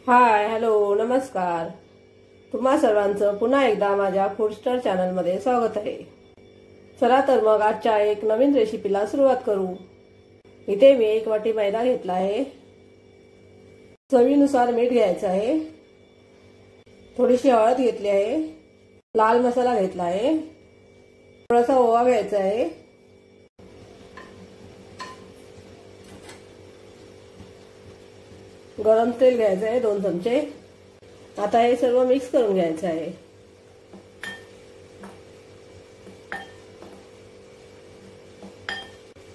Hi hello नमस्कार. तुम्हा सर्वांचं पुन्हा एकदा माझ्या फूडस्टर चॅनलमध्ये स्वागत आहे. चला तर मग आजच्या एक नवीन रेसिपीला सुरुवात करू. इथे मी 1 वाटी मैदा घेतला आहे. चवीनुसार मीठ घ्यायचं आहे. थोडीशी हळद घेतली आहे. लाल मसाला घेतला आहे. थोडासा ओवा घ्यायचा आहे. गरम तेल घ्यायचं आहे 2 चमचे. आता हे सर्व मिक्स करून घ्यायचं आहे.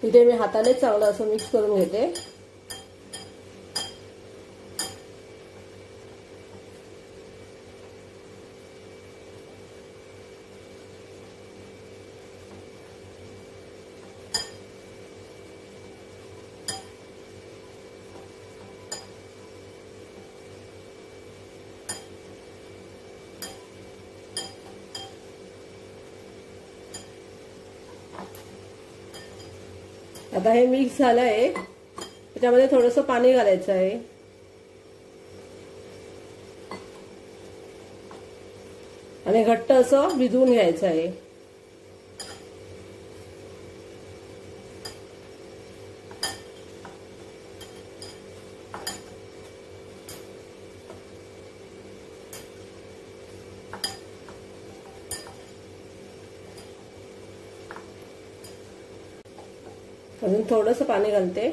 इथे मी हाताने चांगलं असं मिक्स करून घेते. आता हे मिक्स झालं आहे. त्याच्यामध्ये थोडंसं पाणी घालायचं आहे आणि घट्ट असं भिजवून घ्यायचं आहे. अजून थोडंसं पाणी घालते.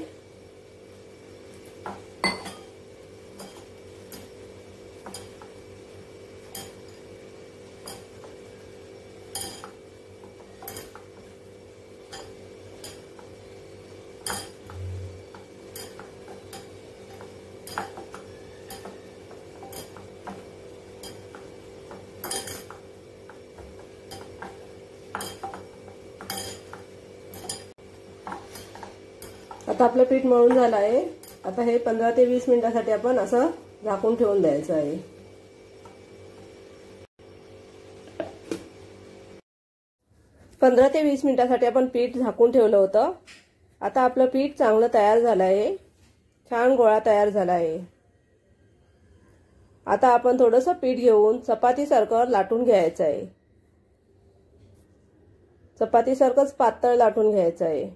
आता आपलं पीठ मळून झालं आहे. आता हे 15 ते 20 मिनिटांसाठी आपण असं झाकून ठेवून द्यायचं आहे. पंधरा ते 20 मिनिटांसाठी आपण पीठ झाकून ठेवलं होतं. आता आपलं पीठ चांगलं तयार झालं आहे. छान गोळा तयार झाला आहे. आता आपण थोडंसं पीठ घेऊन चपातीसारखं लाटून घ्यायचं आहे. चपातीसारखंच पातळ लाटून घ्यायचं आहे.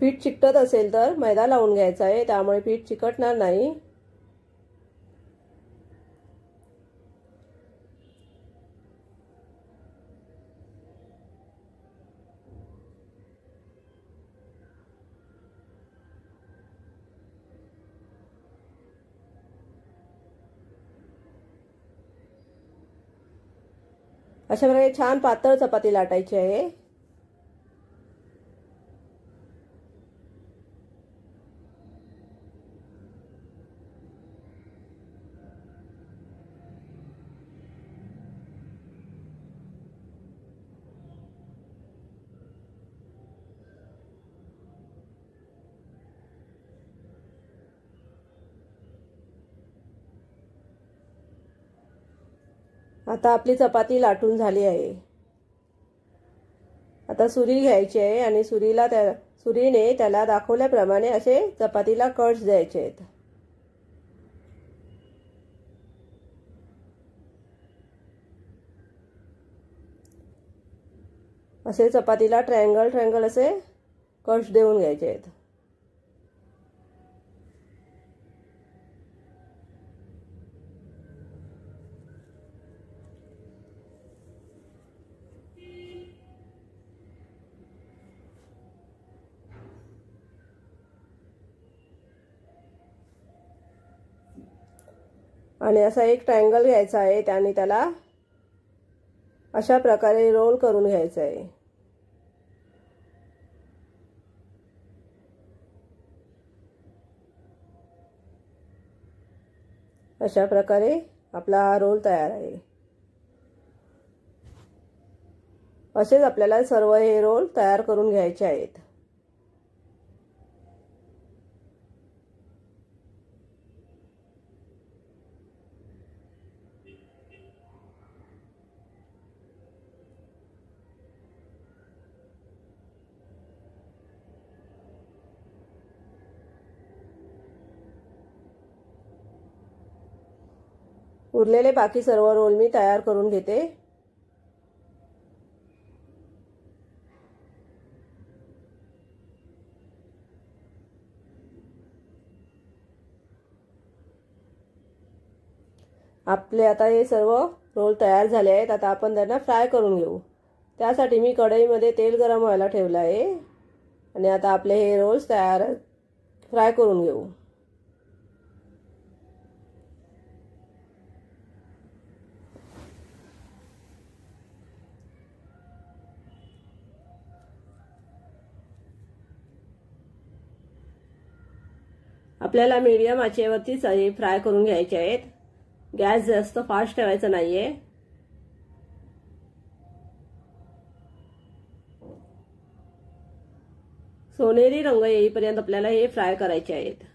पीठ चिकटत असेल तर मैदा लावून घ्यायचा आहे. त्यामुळे पीठ चिकटणार नाही. अशा प्रकारे छान पातळ चपाती लाटायची आहे. आता आपली चपाती लाटून झाली आहे. आता सुरी घ्यायची आहे आणि सुरीने त्याला दाखवल्याप्रमाणे असे चपातीला कट्स द्यायचे आहेत. असे चपातीला ट्रायंगल असे कट्स देऊन घ्यायचे आहेत. आणि असा एक ट्रायंगल घ्यायचा आहे. त्याने त्याला अशा प्रकारे रोल करून घ्यायचा आहे. अशा प्रकारे आपला रोल तयार आहे. असेच आपल्याला सर्व हे रोल तयार करून घ्यायचे आहेत. उरलेले बाकी सर्व रोल मी तयार करून घेते। आपले आता हे सर्व रोल तयार झाले आहेत। आता आपण त्यांना फ्राय करून घेऊ। त्यासाठी मी कढईमध्ये तेल गरम व्हायला ठेवलं आहे आणि आता आपले हे रोल्स तयार फ्राय करून घेऊ। आपल्याला मीडियम आचेवरतीच हे फ्राय करून घ्यायचे आहेत। गॅस जास्त फास्ट ठेवायचा नाहीये। सोनेरी रंग येईपर्यंत आपल्याला हे फ्राय करायचे आहेत।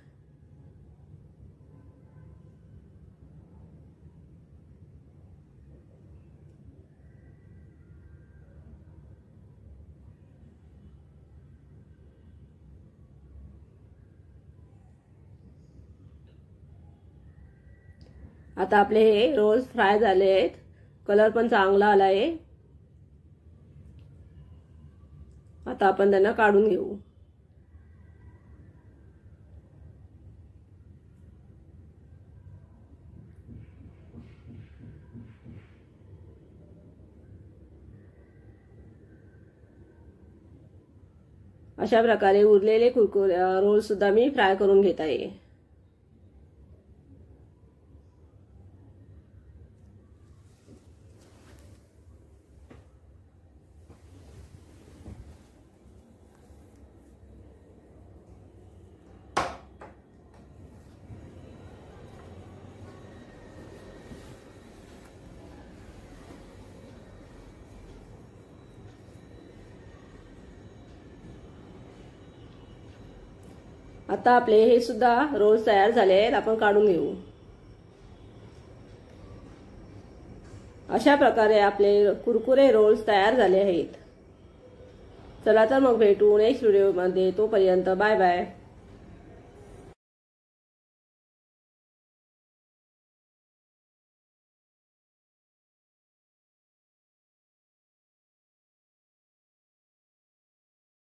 आता आपले हे रोल्स फ्राय झाले आहेत। कलर पण चांगला आला आहे। आता आपण त्यांना काढून घेऊ। अशा प्रकारे उरलेले कुरकुरे रोल सुद्धा मी फ्राय करून घेत आहे। आता आपले हे सुद्धा रोल्स तयार झाले आहेत। आपण काढून घेऊ। अशा प्रकारे आपले कुरकुरे रोल्स तयार झाले आहेत। चला तर मग भेटू नेक्स्ट व्हिडिओमध्ये। तोपर्यंत बाय बाय।